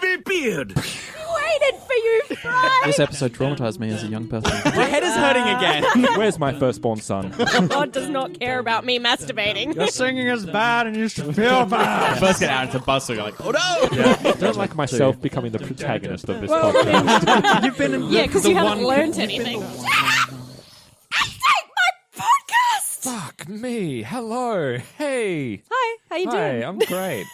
baby beard. Waited for you, Fry. This episode traumatized me as a young person. My head is hurting again. Where's my firstborn son? God does not care about me masturbating. Your singing is bad and you should feel bad. First get out into bus, you're like, oh no! Yeah. I don't like myself becoming the protagonist of this podcast. You've been in Yeah, because you haven't learned anything. Fuck me. Hello. Hey. Hi, how you doing? Hi, I'm great.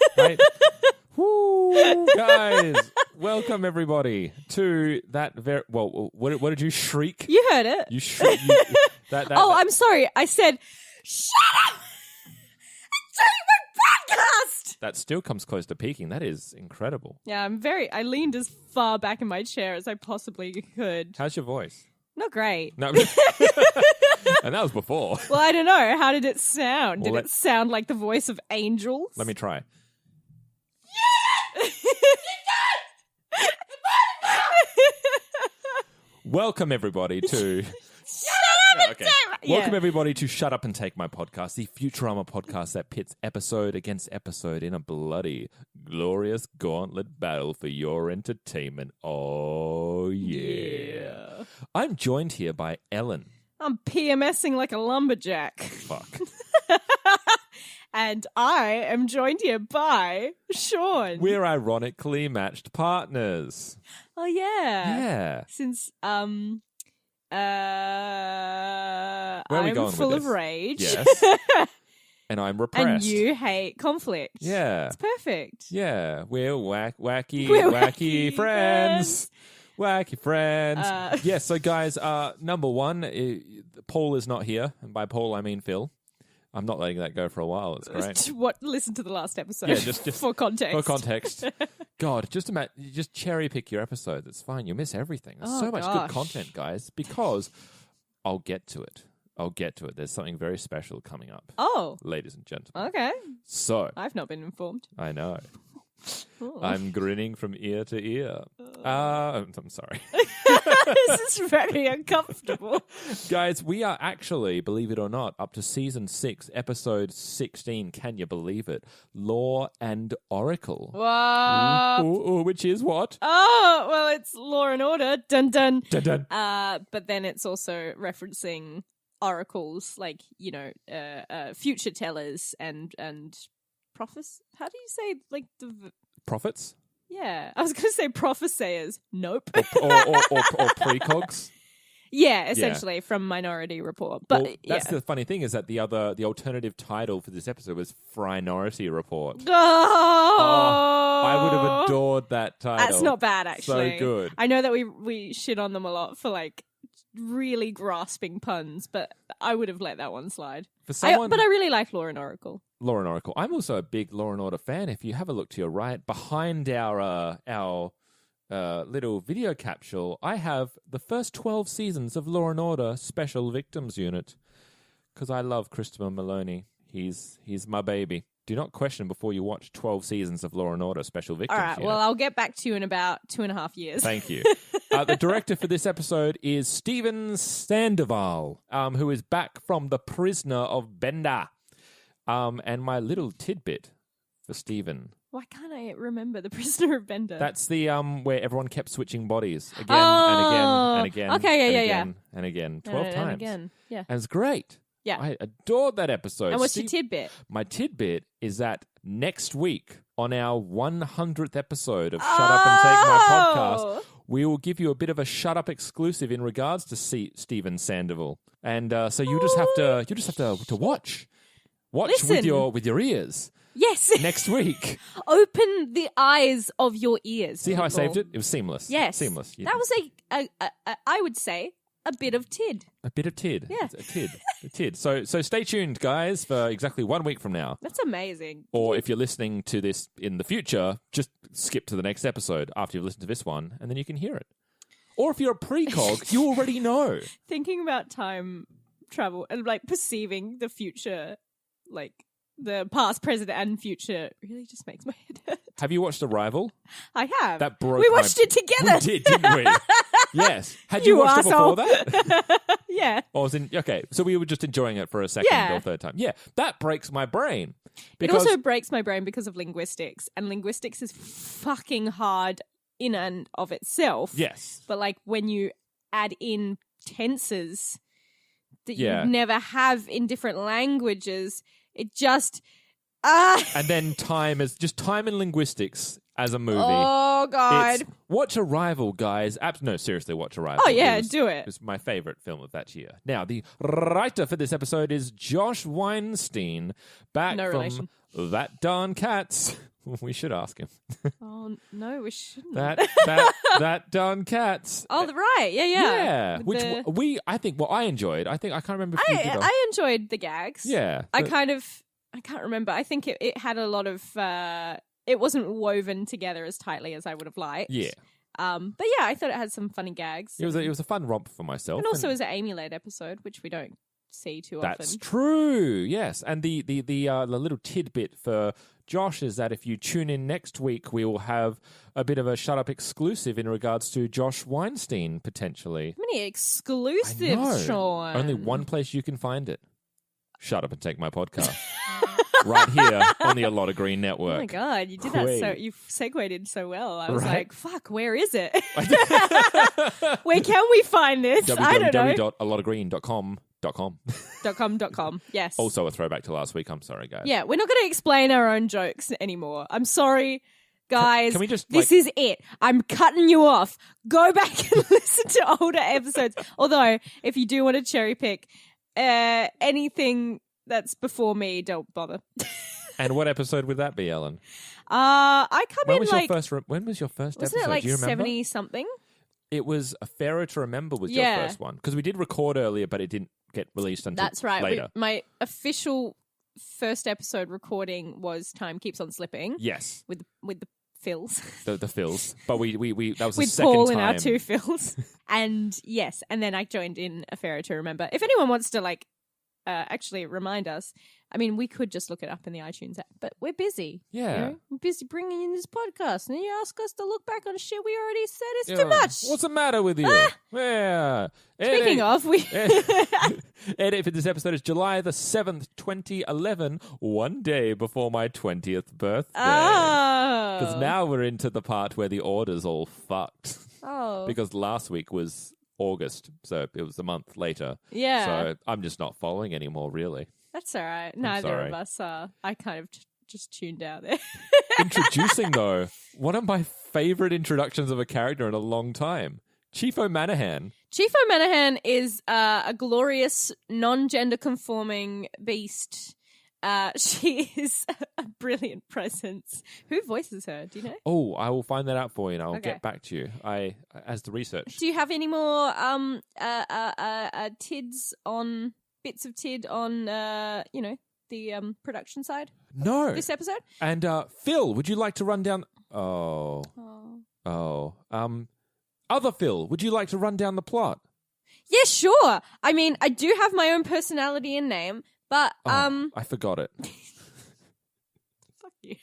Woo, guys. Welcome, everybody, to that very... Well, what did you shriek? You heard it. You shriek. I'm sorry. I said, shut up! I'm doing my podcast! That still comes close to peaking. That is incredible. Yeah, I leaned as far back in my chair as I possibly could. How's your voice? Not great. No. And that was before. Well, I don't know. How did it sound? Well, did it sound like the voice of angels? Let me try. Welcome, everybody, to... Welcome, everybody, to Shut Up and Take My Podcast, the Futurama podcast that pits episode against episode in a bloody, glorious gauntlet battle for your entertainment. Oh, yeah. I'm joined here by Ellen. I'm PMSing like a lumberjack. Fuck. And I am joined here by Sean. We're ironically matched partners. Oh, yeah. Yeah. Since, Where are we I'm going full with of this? rage. Yes. And I'm repressed. And you hate conflict. Yeah. It's perfect. Yeah. We're wacky wacky friends. Wacky friends. Yeah, so guys, number one, Paul is not here. And by Paul, I mean Phil. I'm not letting that go for a while. It's great. Listen to the last episode. Yeah, just for context. For context. God, just cherry pick your episodes. It's fine. You'll miss everything. There's so much good content, guys, because I'll get to it. There's something very special coming up. Oh. Ladies and gentlemen. Okay. So. I've not been informed. I know. Oh. I'm grinning from ear to ear. I'm sorry. This is very uncomfortable. Guys, we are actually, believe it or not, up to season 6, episode 16. Can you believe it? Law and Oracle. What? Ooh, which is what? Oh, well, it's Law and Order. Dun dun. Dun dun. But then it's also referencing oracles, like, future tellers and prophets. How do you say, like, the... Prophets? Yeah. I was going to say prophesayers. Nope. Or precogs? Yeah, essentially, from Minority Report. But that's the funny thing, is that the alternative title for this episode was Frinority Report. Oh, I would have adored that title. That's not bad, actually. So good. I know that we shit on them a lot for, like, really grasping puns, but I would have let that one slide. But I really like Law and Oracle. Law and Oracle. I'm also a big Law and Order fan. If you have a look to your right, behind our little video capsule, I have the first 12 seasons of Law and Order Special Victims Unit, because I love Christopher Maloney. He's my baby. Do not question before you watch 12 seasons of Law and Order Special Victims All right, Unit. well, I'll get back to you in about 2.5 years. Thank you. The director for this episode is Steven Sandoval, who is back from The Prisoner of Bender. And my little tidbit for Steven. Why can't I remember The Prisoner of Bender? That's the where everyone kept switching bodies again and again and again. Okay, and again, 12 times. And again, yeah. And it's great. Yeah. I adored that episode. And what's your tidbit? My tidbit is that next week, on our 100th episode of Shut Up and Take My Podcast, we will give you a bit of a Shut Up exclusive in regards to Steven Sandoval. And so you just have to watch. Listen. with your ears. Yes. Next week. Open the eyes of your ears. See how I saved it? It was seamless. Yes. Seamless. That was I would say, a bit of tid. A bit of tid. Yeah. A tid. So stay tuned, guys, for exactly 1 week from now. That's amazing. Or if you're listening to this in the future, just skip to the next episode after you've listened to this one, and then you can hear it. Or if you're a precog, you already know. Thinking about time travel and, like, perceiving the future, like, the past, present, and future really just makes my head hurt. Have you watched Arrival? I have. That broke. We watched it together. We did, didn't we? Yes. Had you You watched asshole. it before that? Yeah. Or was in okay, so we were just enjoying it for a second Yeah. or third time. Yeah, that breaks my brain. It Because also breaks my brain because of linguistics, and linguistics is fucking hard in and of itself. yes. But like when you add in tenses that Yeah. you never have in different languages, it just And then time and linguistics as a movie. Oh god. It's Watch Arrival, guys. No, seriously, Watch Arrival. Oh yeah, It was- do It it. was my favorite film of that year. Now, the writer for this episode is Josh Weinstein, back No from relation. That Darn Cats. We should ask him. Oh no, we shouldn't. That Darn Cats. Oh right, yeah. With Which the- I enjoyed. I can't remember if you did. I enjoyed the gags. Yeah. I can't remember. I think it had a lot of it wasn't woven together as tightly as I would have liked. Yeah. But yeah, I thought it had some funny gags. It was a fun romp for myself. and also it was an Amy-led episode, which we don't see too That's often. true. Yes, and the little tidbit for Josh is that if you tune in next week, we will have a bit of a Shut Up exclusive in regards to Josh Weinstein potentially. How many I exclusives, know. Sean? Only one place you can find it. Shut Up and Take My Podcast. Right here on the A Lot of Green Network. Oh my god, you did that so Great. you segued in so well. I was Right? like, fuck, where is it? Where can we find this? I don't know. www.alotofgreen.com. .com. Yes. Also a throwback to last week. I'm sorry, guys. Yeah, we're not going to explain our own jokes anymore. I'm sorry, guys. Can we just, This is it. I'm cutting you off. Go back and listen to older episodes. Although, if you do want to cherry pick anything that's before me, don't bother. And what episode would that be, Ellen? I come When in was like, when was your first wasn't episode? it like Do you remember? 70 something? It was A Fairer to Remember was Yeah. your first one. Because we did record earlier, but it didn't get released until That's right. later. My official first episode recording was Time Keeps on Slipping Yes, with the fills. the fills. But we that was the With second Paul time. and our two fills. And yes, and then I joined in A Fairer to Remember. If anyone wants to like actually remind us, I mean, we could just look it up in the iTunes app, but we're busy. Yeah. You know? We're busy bringing in this podcast, and you ask us to look back on shit we already said. It's Yeah. too much. What's the matter with you? Yeah. Speaking of, we Edit for this episode is July the 7th, 2011, one day before my 20th birthday. Because now we're into the part where the order's all fucked. oh, Because last week was August, so it was a month later. yeah, So I'm just not following anymore, really. that's all right. Neither sorry. of us are. I kind of just tuned out there. Introducing, though, one of my favorite introductions of a character in a long time. Chief O'Manahan. Chief O'Manahan is a glorious, non-gender conforming beast. She is a brilliant presence. Who voices her? Do you know? Oh, I will find that out for you and I'll Okay. get back to you. As the research. Do you have any more tids on bits of tid on the production side No. of this episode? And Phil, would you like to run down? Oh. Other Phil, would you like to run down the plot? Yeah, sure. I mean, I do have my own personality and name, but Oh, I forgot it. fuck you.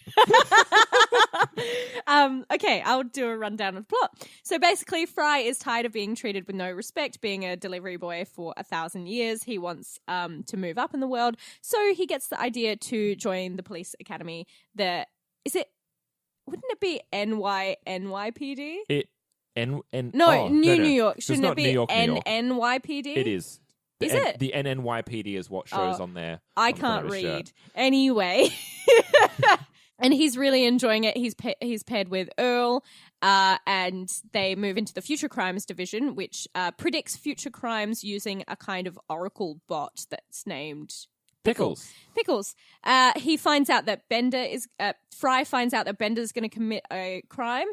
Okay, I'll do a rundown of the plot. So basically, Fry is tired of being treated with no respect, being a delivery boy for 1,000 years. He wants to move up in the world, so he gets the idea to join the police academy. Wouldn't it be NYPD? New York. It's Shouldn't not it be New York, New York. NYPD? It is. Is it? The NNYPD is what shows Oh, on there. I on the front can't of his read. shirt. Anyway. And he's really enjoying it. He's paired with Earl, and they move into the Future Crimes Division, which predicts future crimes using a kind of oracle bot that's named Pickles. Pickles. He finds out that Fry finds out that Bender's going to commit a crime.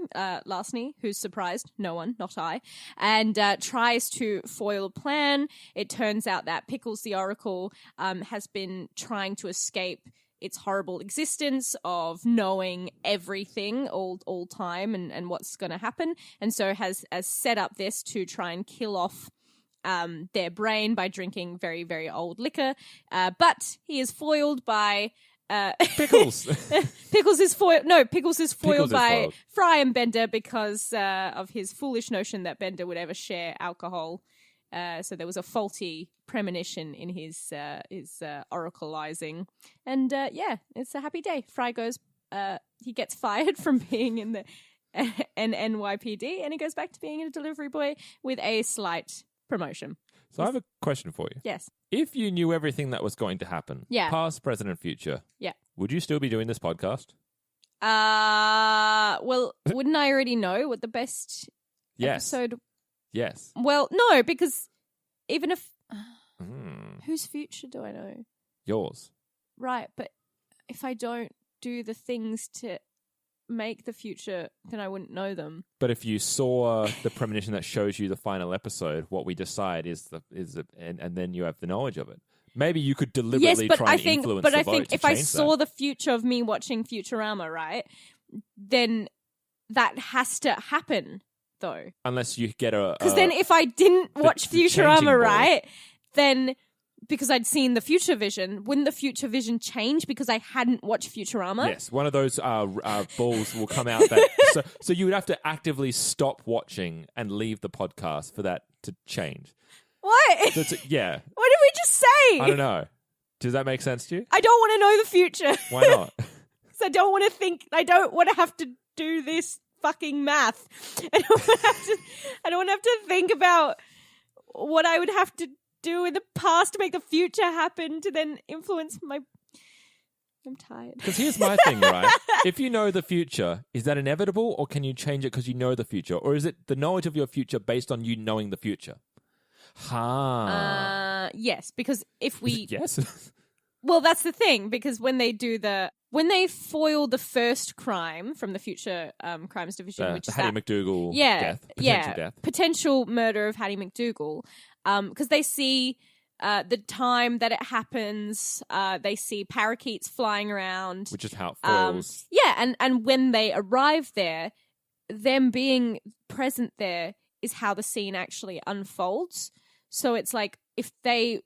Larceny, who's surprised? No one, not I. And tries to foil a plan. It turns out that Pickles, the Oracle, has been trying to escape its horrible existence of knowing everything all time and what's going to happen. And so has set up this to try and kill off their brain by drinking very, very old liquor. But he is foiled by Pickles. Pickles is foiled. No, Pickles is foiled Pickles is by foiled. Fry and Bender because of his foolish notion that Bender would ever share alcohol. So there was a faulty premonition in his oracleizing, and it's a happy day. Fry goes. He gets fired from being in the NYPD, and he goes back to being a delivery boy with a slight promotion. So I have a question for you. Yes. If you knew everything that was going to happen, Yeah. past, present, and future, Yeah. would you still be doing this podcast? Well, wouldn't I already know what the best Yes. episode? Yes. Well, no, because even if Mm. whose future do I know? Yours. Right, but if I don't do the things to make the future, then I wouldn't know them. But if you saw the premonition that shows you the final episode, what we decide and then you have the knowledge of it. Maybe you could deliberately try and influence the vote to if I change saw that. the future of me watching Futurama, right, then that has to happen, though. Unless you get a... Because then if I didn't watch the changing Futurama, ball. right, then... Because I'd seen the future vision, wouldn't the future vision change because I hadn't watched Futurama? Yes, one of those balls will come out. That so you would have to actively stop watching and leave the podcast for that to change. What? So yeah. What did we just say? I don't know. Does that make sense to you? I don't want to know the future. Why not? Because I don't want to think. I don't want to have to do this fucking math. I don't want to have to think about what I would have to do in the past to make the future happen to then influence my... I'm tired. Because here's my thing, right? If you know the future, is that inevitable or can you change it because you know the future? Or is it the knowledge of your future based on you knowing the future? Yes, because if we... Yes? Well, that's the thing, because when they foil the first crime from the Future Crimes Division, which the is Hattie that... McDougal potential death. Potential murder of Hattie McDougal, because they see the time that it happens, they see parakeets flying around. Which is how it foils. And when they arrive there, them being present there is how the scene actually unfolds. So it's like, if they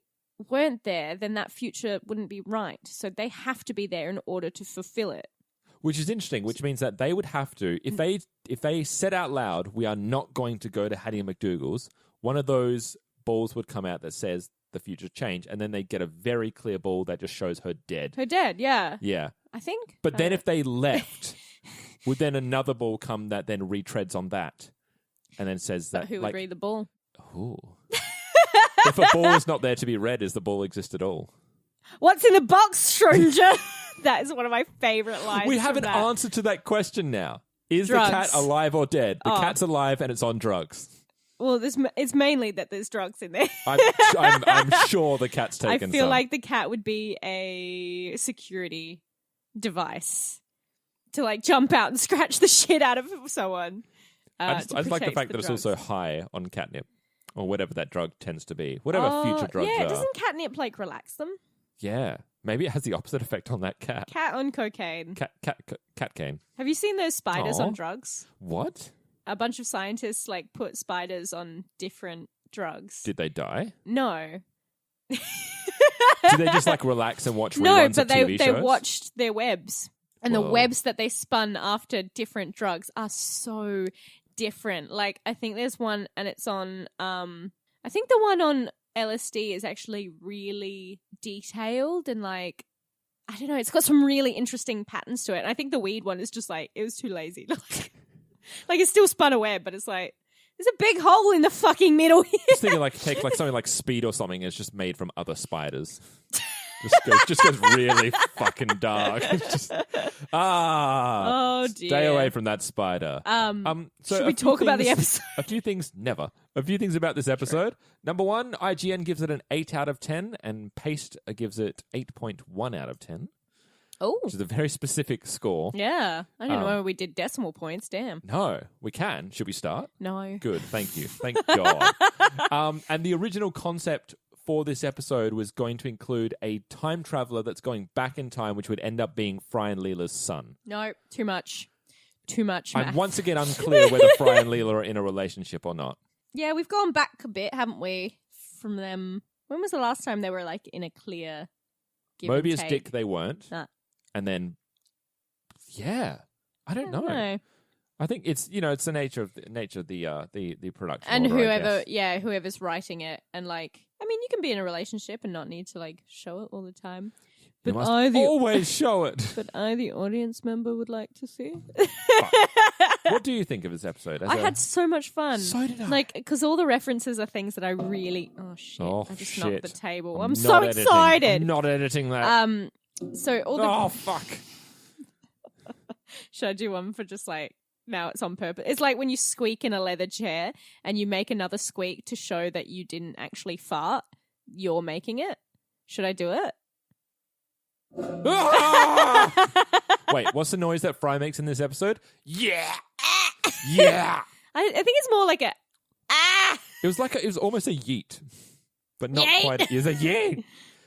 weren't there, then that future wouldn't be right. So they have to be there in order to fulfill it. Which is interesting, which means that they would have to, if they said out loud, we are not going to go to Hattie McDougal's, one of those balls would come out that says the future change, and then they get a very clear ball that just shows her dead. Her dead, yeah. Yeah. I think. But then if they left, would then another ball come that then retreads on that and then says that... But who would read the ball? Ooh. If a ball is not there to be read, does the ball exist at all? What's in the box, stranger? That is one of my favourite lines. We have from an that. answer to that question now. Is Drugs. the cat alive or dead? The cat's alive and it's on drugs. Well, it's mainly that there's drugs in there. I'm sure the cat's taken I feel some. like the cat would be a security device to like jump out and scratch the shit out of someone. I just like the protect fact that it's drugs. also high on catnip. Or whatever that drug tends to be. Whatever future drugs yeah, are. doesn't catnip like relax them? Yeah. Maybe it has the opposite effect on that cat. Cat on cocaine. Cat cane. Have you seen those spiders Aw. on drugs? What? A bunch of scientists like put spiders on different drugs. Did they die? No. Did they just like relax and watch No, reruns but of TV they shows? watched their webs. And the Whoa. webs that they spun after different drugs are so different. Like, I think there's one and it's on... I think the one on LSD is actually really detailed and like, I don't know, it's got some really interesting patterns to it. And I think the weed one is just like, it was too lazy. Like it's still spun a web, but it's like, there's a big hole in the fucking middle here. Just thinking like take like something like Speed or something. It's just made from other spiders. Just goes really fucking dark. Oh dear. Stay away from that spider. So should we talk about the episode? A few things about this episode. Number one, IGN gives it an 8 out of 10, and Paste gives it 8.1 out of 10. Oh, Which is a very specific score. yeah. I didn't know we did decimal points. Damn. No, we can. Should we start? No. Good, thank you. Thank God. And the original concept for this episode was going to include a time traveler that's going back in time, which would end up being Fry and Leela's son. No, too much. Too much math. I'm once again unclear whether Fry and Leela are in a relationship or not. Yeah, we've gone back a bit, haven't we, from them. When was the last time they were like in a clear give and Mobius take? Dick, they weren't. Nah. And then, yeah, I don't know. I think it's it's the nature of the production and order, I guess. whoever's writing it, and like, I mean, you can be in a relationship and not need to like show it all the time. You But must always show it. But I, the audience member, would like to see. What do you think of this episode? I had so much fun. So did I. Like, because all the references are things that I really. Oh shit! Oh, I just shit. knocked the table. I'm not so editing. excited. I'm not editing that. So all the. Oh fuck! Should I do one for just like? Now it's on purpose. It's like when you squeak in a leather chair and you make another squeak to show that you didn't actually fart. You're making it. Should I do it? Wait, what's the noise that Fry makes in this episode? Yeah, yeah. I think it's more like a It was almost a yeet, but not Yeet. quite. It was a yeet.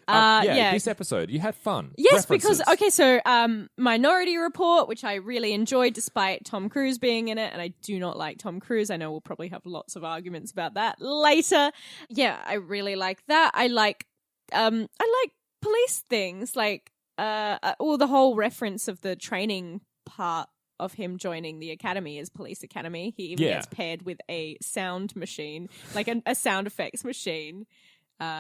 Yeah. This episode you had fun. Yes, References. because Minority Report, which I really enjoyed despite Tom Cruise being in it, and I do not like Tom Cruise. I know we'll probably have lots of arguments about that later. Yeah, I really like that. I like police things, like the whole reference of the training part of him joining the academy is police academy. He even gets paired with a sound machine, like a sound effects machine.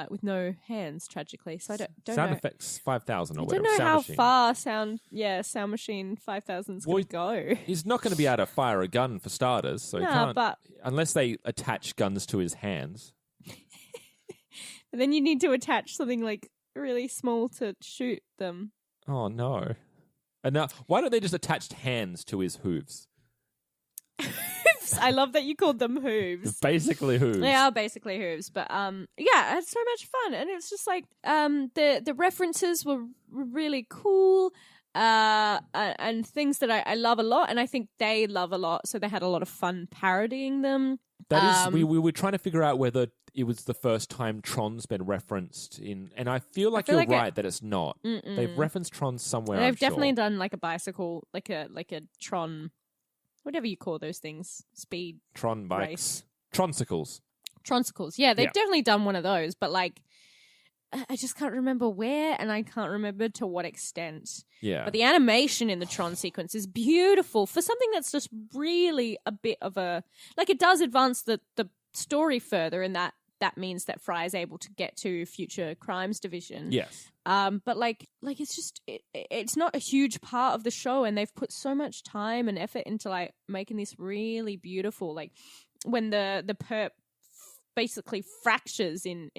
With no hands, tragically. So I don't Sound know. Effects 5000 or I whatever. don't know Sound how machine. far Sound Machine 5000 is going to go. He's not going to be able to fire a gun for starters, so he can't. But unless they attach guns to his hands. but then you need to attach something like really small to shoot them. Oh no! And now, why don't they just attach hands to his hooves? I love that you called them hooves. Basically hooves. They are basically hooves, but I had so much fun, and it's just like the references were really cool, and things that I love a lot, and I think they love a lot, so they had a lot of fun parodying them. That is, we were trying to figure out whether it was the first time Tron's been referenced in, and I feel like you're right that it's not. They've referenced Tron somewhere. They've definitely done like a bicycle, like a Tron. Whatever you call those things, speed Tron bikes, race. Tronsicles. Yeah, they've definitely done one of those, but like, I just can't remember where, and I can't remember to what extent. Yeah, but the animation in the Tron sequence is beautiful for something that's just really a bit of a like. It does advance the story further, and that means that Fry is able to get to Future Crimes Division. Yes. But like it's just it's not a huge part of the show, and they've put so much time and effort into like making this really beautiful. Like when the perp basically fractures in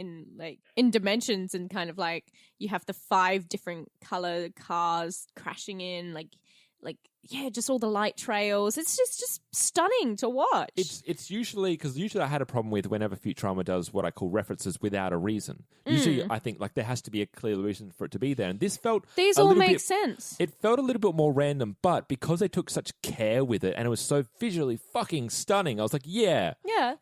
dimensions, and kind of like you have the 5 different color cars crashing in, like just all the light trails. It's just stunning to watch. It's usually, because usually I had a problem with whenever Futurama does what I call references without a reason. Usually I think like there has to be a clear reason for it to be there, and this felt these all make sense. It felt a little bit more random, but because they took such care with it and it was so visually fucking stunning, I was like, yeah,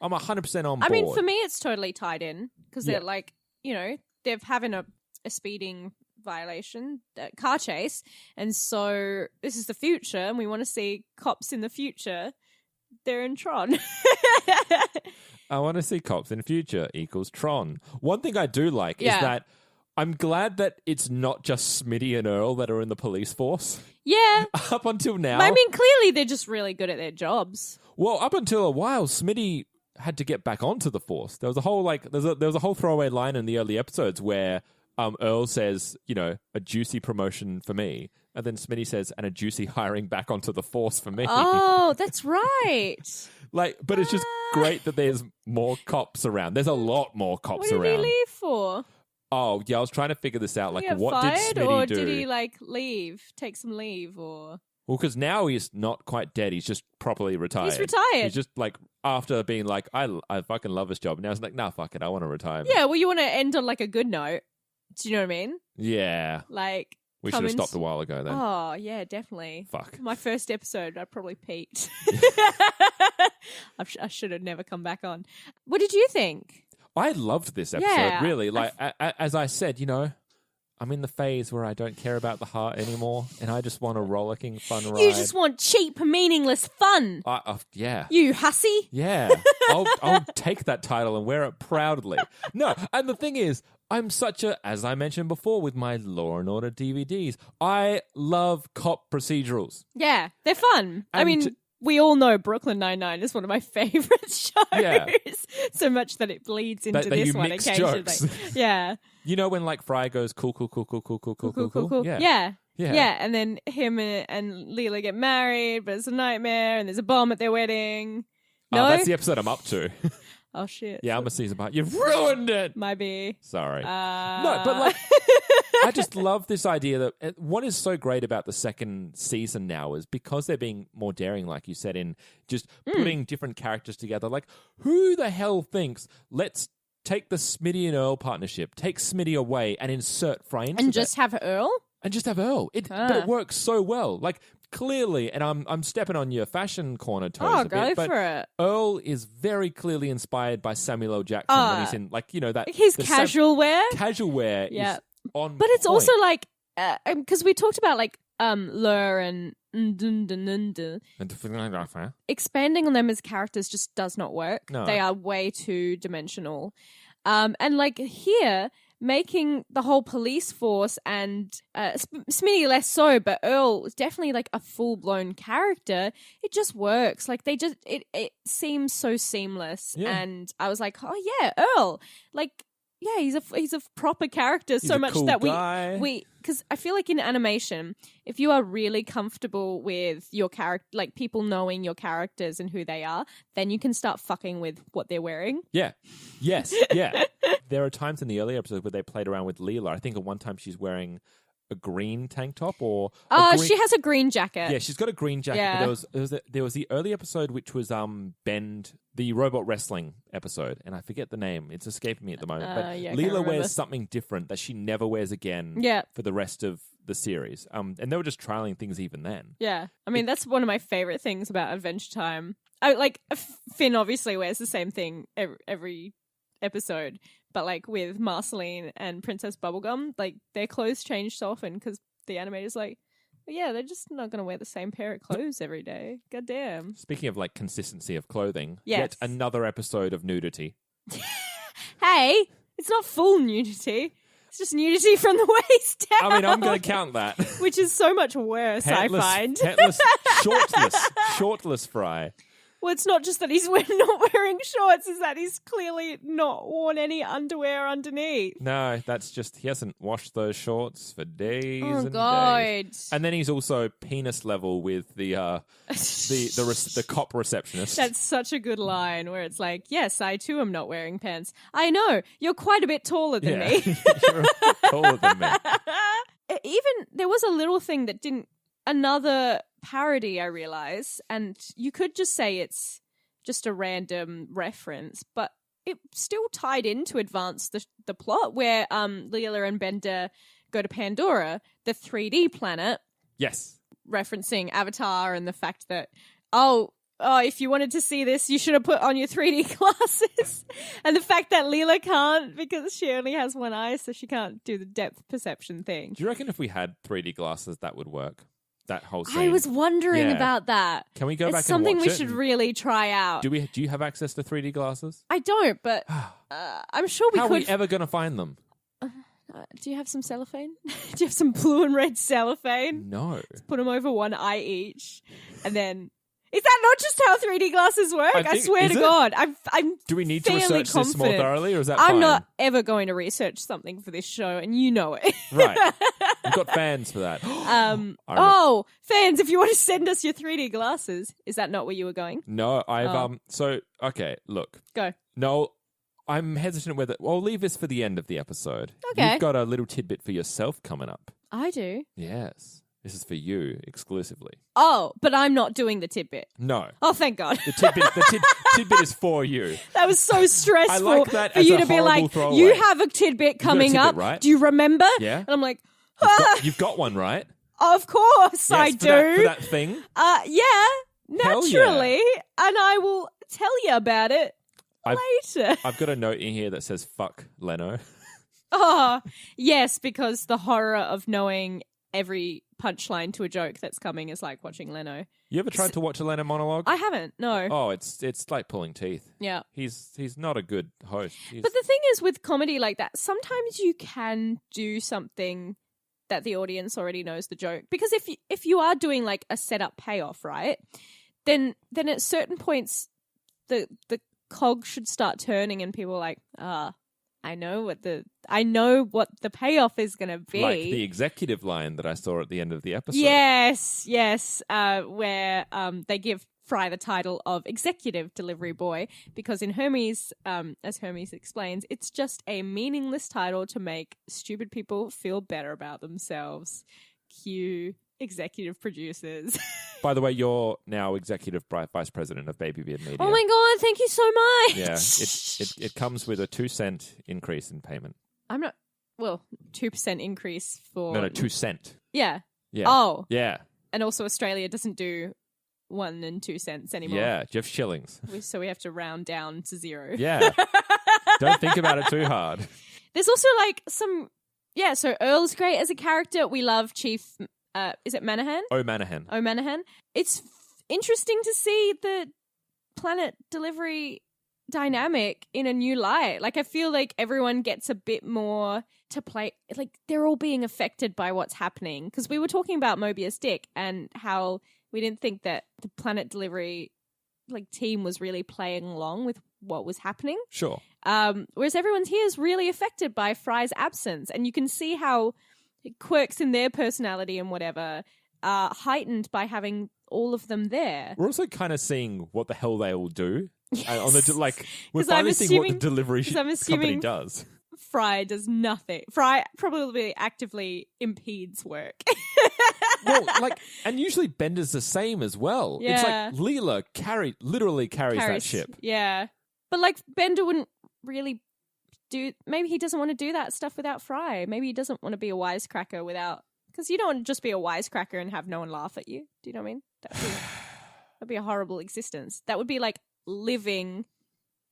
I'm 100% on board. I mean, for me, it's totally tied in because they're like, they're having a speeding violation, car chase, and so this is the future, and we want to see cops in the future. They're in Tron. I want to see cops in the future equals Tron. One thing I do like is that I'm glad that it's not just Smitty and Earl that are in the police force. Yeah. Up until now. I mean, clearly they're just really good at their jobs. Well, up until a while, Smitty had to get back onto the force. There was a whole there was a whole throwaway line in the early episodes where Earl says, a juicy promotion for me. And then Smitty says, and a juicy hiring back onto the force for me. Oh, that's right. But it's just great that there's more cops around. There's a lot more cops around. What did he leave for? Oh, yeah, I was trying to figure this out. Like, what fired, did Smitty or do? did he, leave? Take some leave, or... Well, because now he's not quite dead. He's just properly retired. He's retired. He's just, after being like, I fucking love this job. Now he's like, nah, fuck it. I want to retire. Yeah, well, you want to end on, a good note. Do you know what I mean? Yeah. We should have stopped a while ago then. Oh, yeah, definitely. Fuck. My first episode, I probably peaked. I should have never come back on. What did you think? I loved this episode, really. As I said, I'm in the phase where I don't care about the heart anymore, and I just want a rollicking, fun ride. You just want cheap, meaningless fun. Yeah. You hussy. Yeah. I'll take that title and wear it proudly. No, and the thing is, I'm such a, as I mentioned before with my Law and Order DVDs, I love cop procedurals. Yeah, they're fun. I And mean, we all know Brooklyn Nine-Nine is one of my favorite shows. Yeah. So much that it bleeds into That this you one mix occasionally. jokes. Yeah. You know when like Fry goes cool. Cool. Yeah. Yeah. Yeah. Yeah, and then him and Leela get married, but it's a nightmare, and there's a bomb at their wedding. No? Oh, that's the episode I'm up to. Oh, shit. Yeah, I'm a season behind. You've ruined it. Might be. Sorry. No, but like, I just love this idea that what is so great about the second season now is because they're being more daring, like you said, in just putting different characters together. Like, who the hell thinks, let's take the Smitty and Earl partnership, take Smitty away and insert Fry into And just have Earl? And just have Earl. But it works so well. Like, clearly, and I'm stepping on your fashion corner toes a bit, go but for it. Earl is very clearly inspired by Samuel L. Jackson when he's in, like, you know, that... His the casual wear? Casual wear Yeah. is on But it's point. also like, because we talked about like Lur and expanding on them as characters just does not work. No. They are way too dimensional. And like here, making the whole police force and Smitty less so, but Earl is definitely like a full-blown character. It just works. Like they just, it seems so seamless. Yeah. And I was like, oh yeah, Earl. Like, yeah, he's a proper character. He's so a much cool that guy. we because I feel like in animation, if you are really comfortable with your character, like people knowing your characters and who they are, then you can start fucking with what they're wearing. Yeah. Yes. Yeah. There are times in the early episodes where they played around with Leela. I think at one time she's wearing a green tank top or... She has a green jacket. Yeah, she's got a green jacket. Yeah. But there was the early episode which was Bend, the robot wrestling episode, and I forget the name. It's escaping me at the moment. But yeah, I can't Leela remember. wears something different that she never wears again Yeah. for the rest of the series. And they were just trialing things even then. Yeah. I mean, that's one of my favorite things about Adventure Time. Finn obviously wears the same thing every episode, but like with Marceline and Princess Bubblegum, like their clothes change so often because the animator's like, yeah, they're just not going to wear the same pair of clothes every day. God damn. Speaking of like consistency of clothing, Yes. yet another episode of nudity. Hey, it's not full nudity. It's just nudity from the waist down. I mean, I'm going to count that. Which is so much worse, I find. Pantless, shortless Fry. Well, it's not just that he's not wearing shorts, it's that he's clearly not worn any underwear underneath. No, that's just he hasn't washed those shorts for days Oh, and God. days. And then he's also penis level with the cop receptionist. That's such a good line where it's like, yes, I too am not wearing pants. I know, you're quite a bit taller than me. You're a bit taller than me. Even, there was a little thing that didn't, another parody, I realize, and you could just say it's just a random reference, but it still tied in to advance the plot where Leela and Bender go to Pandora, the 3D planet, Yes. referencing Avatar and the fact that, if you wanted to see this, you should have put on your 3D glasses. And the fact that Leela can't because she only has one eye, so she can't do the depth perception thing. Do you reckon if we had 3D glasses that would work? That whole scene. I was wondering Yeah. about that. Can we go It's back something and watch we it should and- really try out. Do you have access to 3D glasses? I don't, but I'm sure we How could. are we ever going to find them? Do you have some cellophane? Do you have some blue and red cellophane? No. Put them over one eye each, and then. Is that not just how 3D glasses work? I think- swear is to it? God, I'm. Do we need to fairly research this more confident. thoroughly, or is that I'm fine? not ever going to research something for this show, and you know it. Right. We've got fans for that. Fans, if you want to send us your 3D glasses, is that not where you were going? No, I've Oh. So okay, look. Go. No, I'm hesitant whether. Well, I'll leave this for the end of the episode. Okay. You've got a little tidbit for yourself coming up. I do. Yes. This is for you exclusively. Oh, but I'm not doing the tidbit. No. Oh, thank God. The tidbit is for you. That was so stressful I like that for as you a to be horrible like, throwaway. you have a tidbit coming tidbit, up. right? Do you remember? Yeah. And I'm like, You've got one, right? of course I Yes, do. for that thing. Yeah, Hell yeah. naturally. And I will tell you about it I've- later. I've got a note in here that says "fuck Leno." Oh, yes, because the horror of knowing every punchline to a joke that's coming is like watching Leno. You ever tried to watch a Leno monologue? I haven't, no. Oh, it's like pulling teeth. Yeah. He's not a good host. But the thing is with comedy like that, sometimes you can do something that the audience already knows the joke. Because if you are doing like a setup payoff, right, then at certain points the cog should start turning and people are like, I know what the payoff is going to be. Like the executive line that I saw at the end of the episode. Yes, where they give Fry the title of executive delivery boy because in Hermes, as Hermes explains, it's just a meaningless title to make stupid people feel better about themselves. Cue executive producers. By the way, you're now executive vice president of Baby Beard Media. Oh my god, thank you so much. Yeah, it comes with a 2-cent increase in payment. 2% increase for... No, 2 cent. Yeah. Yeah. Oh. Yeah. And also Australia doesn't do 1 and 2 cents anymore. Yeah, Jeff shillings. So we have to round down to 0. Yeah. Don't think about it too hard. There's also like some... Yeah, so Earl's great as a character. We love Chief... is it Manahan? O'Manahan. It's interesting to see the planet delivery dynamic in a new light. Like, I feel like everyone gets a bit more to play. Like, they're all being affected by what's happening. Because we were talking about Mobius Dick and how we didn't think that the planet delivery team was really playing along with what was happening. Sure. Whereas everyone here is really affected by Fry's absence. And you can see how quirks in their personality and whatever are heightened by having all of them there. We're also kind of seeing what the hell they all do. Yes. We're finally seeing what the delivery company does. Fry does nothing. Fry probably actively impedes work. Well, and usually Bender's the same as well. Yeah. It's like Leela literally carries that ship. Yeah. But Bender wouldn't really maybe he doesn't want to do that stuff without Fry. Maybe he doesn't want to be a wisecracker without... Because you don't want to just be a wisecracker and have no one laugh at you. Do you know what I mean? That'd be a horrible existence. That would be like living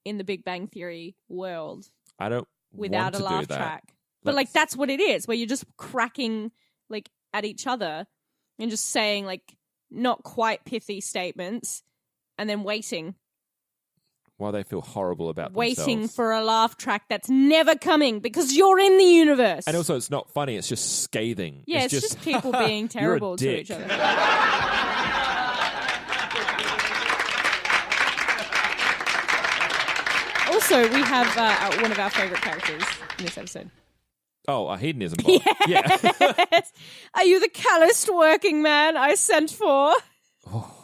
in the Big Bang Theory world. I don't without want to a laugh do that. track. But that's what it is, where you're just cracking at each other and just saying not quite pithy statements and then waiting While they feel horrible about waiting themselves. for a laugh track that's never coming because you're in the universe. And also, it's not funny. It's just scathing. Yeah, it's just people being terrible to each other. Also, we have one of our favourite characters in this episode. Oh, a hedonism bot. Yes. Yeah. Are you the calloused working man I sent for? Oh.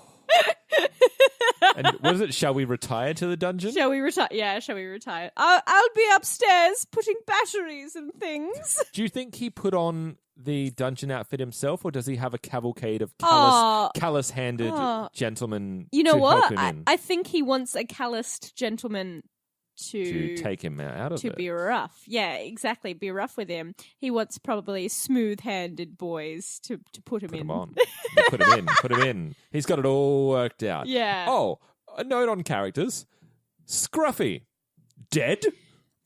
And what is it? Shall we retire to the dungeon? Shall we retire? Yeah, shall we retire? I'll be upstairs putting batteries and things. Do you think he put on the dungeon outfit himself, or does he have a cavalcade of callous-handed gentlemen You know to what? help him in? I think he wants a calloused gentleman to take him out of it. To be rough. Yeah, exactly. Be rough with him. He wants probably smooth-handed boys to put him Put in. him on. Put him in. Put him in. He's got it all worked out. Yeah. Oh, a note on characters. Scruffy. Dead?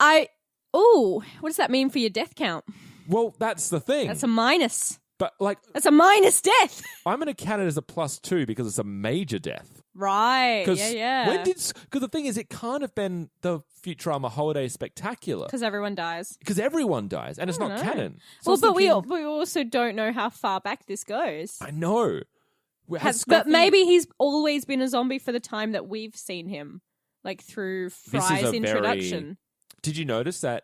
What does that mean for your death count? Well, that's the thing. That's a minus. But, that's a minus death. I'm going to count it as a +2 because it's a major death. Right. Yeah. Because the thing is, it can't have been the Futurama Holiday Spectacular. Because everyone dies. Because everyone dies, and it's not canon. So we also don't know how far back this goes. I know. But maybe he's always been a zombie for the time that we've seen him, through Fry's introduction. Did you notice that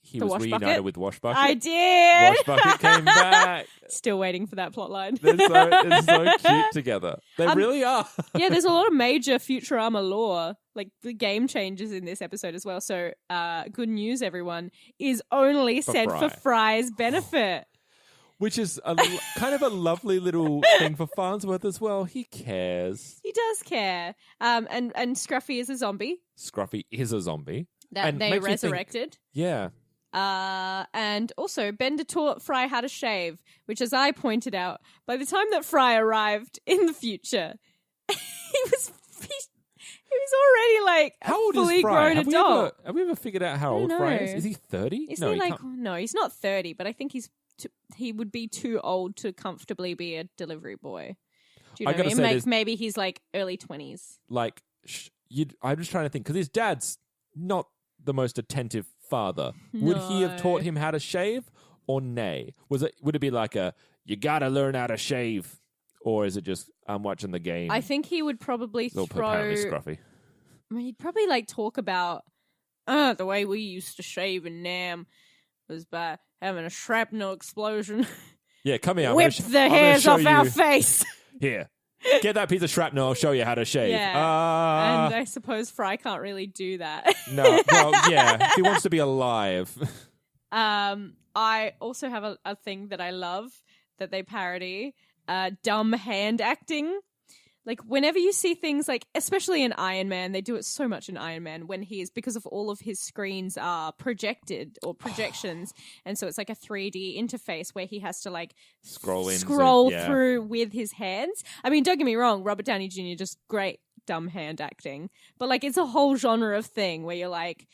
he was reunited with Washbucket? I did. Washbucket came back. Still waiting for that plotline. They're so cute together. They really are. Yeah, there's a lot of major Futurama lore, the game changes in this episode as well. So, good news, everyone, is only said for Fry's benefit. Which is kind of a lovely little thing for Farnsworth as well. He cares. He does care. And Scruffy is a zombie. Scruffy is a zombie. That they resurrected. Yeah. And also, Bender taught Fry how to shave, which, as I pointed out, by the time that Fry arrived in the future, he was like How a old fully is Fry? grown adult. Have we ever figured out how I old don't Fry know. is? Is he 30? Isn't he like, no, he's not 30, but I think he would be too old to comfortably be a delivery boy. Do you know what I mean? Like, maybe he's like early 20s. Like, I'm just trying to think, because his dad's not the most attentive father. Would he have taught him how to shave or nay? Would it be like you gotta learn how to shave? Or is it just, I'm watching the game? I think he would probably apparently scruffy. I mean, he'd probably like talk about the way we used to shave in Nam was by having a shrapnel explosion. Yeah, come here. Whip the hairs off our face. Here. Get that piece of shrapnel, I'll show you how to shave. Yeah. And I suppose Fry can't really do that. No, well, yeah. He wants to be alive. I also have a thing that I love that they parody. Dumb hand acting. Like, whenever you see things like, especially in Iron Man, they do it so much in Iron Man when because of all of his screens are projected or projections. And so it's like a 3D interface where he has to like scroll through with his hands. I mean, don't get me wrong, Robert Downey Jr. just great dumb hand acting. But like, it's a whole genre of thing where you're like,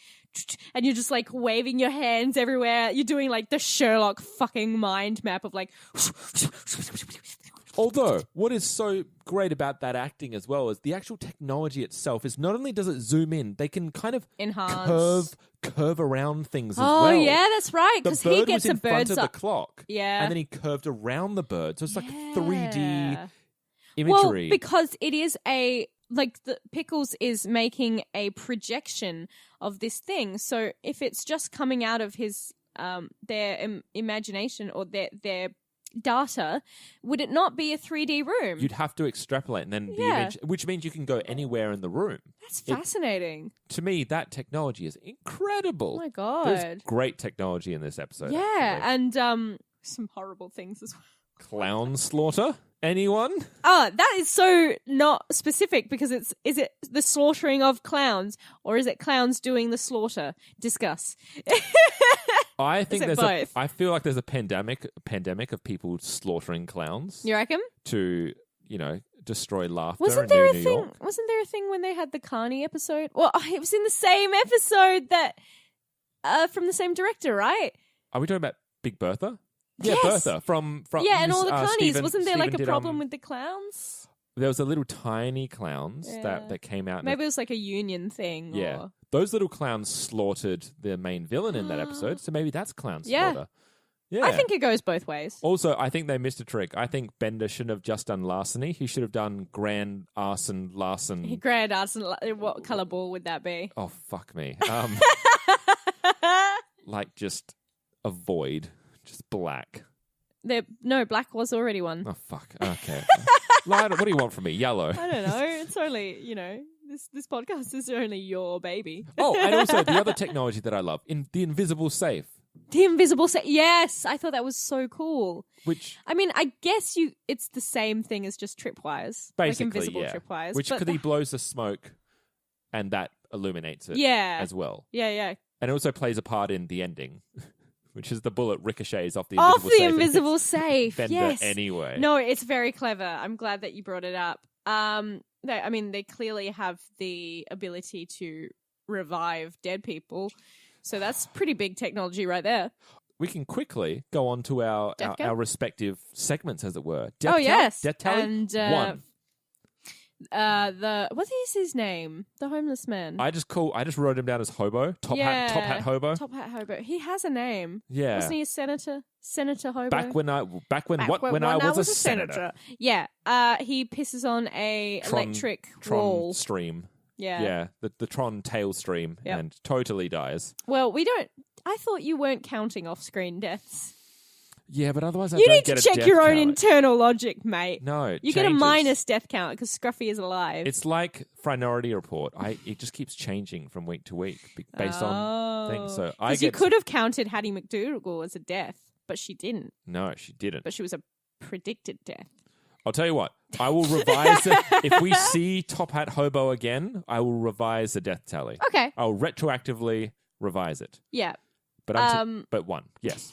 and you're just like waving your hands everywhere. You're doing like the Sherlock fucking mind map of like... Although, what is so great about that acting as well is the actual technology itself is not only does it zoom in, they can kind of enhance, curve around things as well. Oh, yeah, that's right. Because he gets a bird's front of the clock. Yeah. And then he curved around the bird. So it's like 3D imagery. Well, because it is Pickles is making a projection of this thing. So if it's just coming out of his their imagination or their data, would it not be a 3D room? You'd have to extrapolate and then the image, which means you can go anywhere in the room. That's fascinating. To me, that technology is incredible. Oh my God. There's great technology in this episode. Yeah, and some horrible things as well. Clown slaughter? Anyone? Oh, that is so not specific because is it the slaughtering of clowns or is it clowns doing the slaughter? Discuss. I think I feel like there's a pandemic of people slaughtering clowns. You reckon? To, destroy laughter Wasn't there a thing when they had the Carney episode? Well, it was in the same episode that from the same director, right? Are we talking about Big Bertha? Yeah, yes. Bertha from and all the Carnies. Wasn't there like a did, problem with the clowns? There was a little tiny clowns that came out. Maybe it was like a union thing. Yeah. Or... Those little clowns slaughtered the main villain in that episode, so maybe that's clown slaughter. Yeah. I think it goes both ways. Also, I think they missed a trick. I think Bender shouldn't have just done larceny. He should have done grand arson. Grand arson. What colour ball would that be? Oh, fuck me. Like just a void. Just black. No, black was already one. Oh, fuck. Okay. What do you want from me? Yellow. I don't know. It's only, this podcast is only your baby. Oh, and also the other technology that I love, the invisible safe. The invisible safe. Yes, I thought that was so cool. Which, I mean, I guess it's the same thing as just tripwires. Basically, like invisible tripwires. Which, because he blows the smoke and that illuminates it as well. Yeah. And it also plays a part in the ending. Which is the bullet ricochets off the invisible safe. Bender yes. Anyway. No, it's very clever. I'm glad that you brought it up. They clearly have the ability to revive dead people. So that's pretty big technology right there. We can quickly go on to our respective segments, as it were. Death count? Yes. Death tally? And 1. What is his name? The homeless man. I just wrote him down as hobo. Top hat hobo. Top hat hobo. He has a name. Yeah. Wasn't he a senator? Senator hobo. Back when I was a senator. Yeah. He pisses on a electric wall stream. Yeah. Yeah. The Tron tail stream and totally dies. Well, I thought you weren't counting off-screen deaths. Yeah, but otherwise you need to check your own internal logic, mate. No, you get a minus death count because Scruffy is alive. It's like Minority Report. It just keeps changing from week to week based on things. So you could have counted Hattie McDougal as a death, but she didn't. No, she didn't. But she was a predicted death. I'll tell you what. I will revise it. If we see Top Hat Hobo again, I will revise the death tally. Okay. I'll retroactively revise it. Yeah. But one. Yes.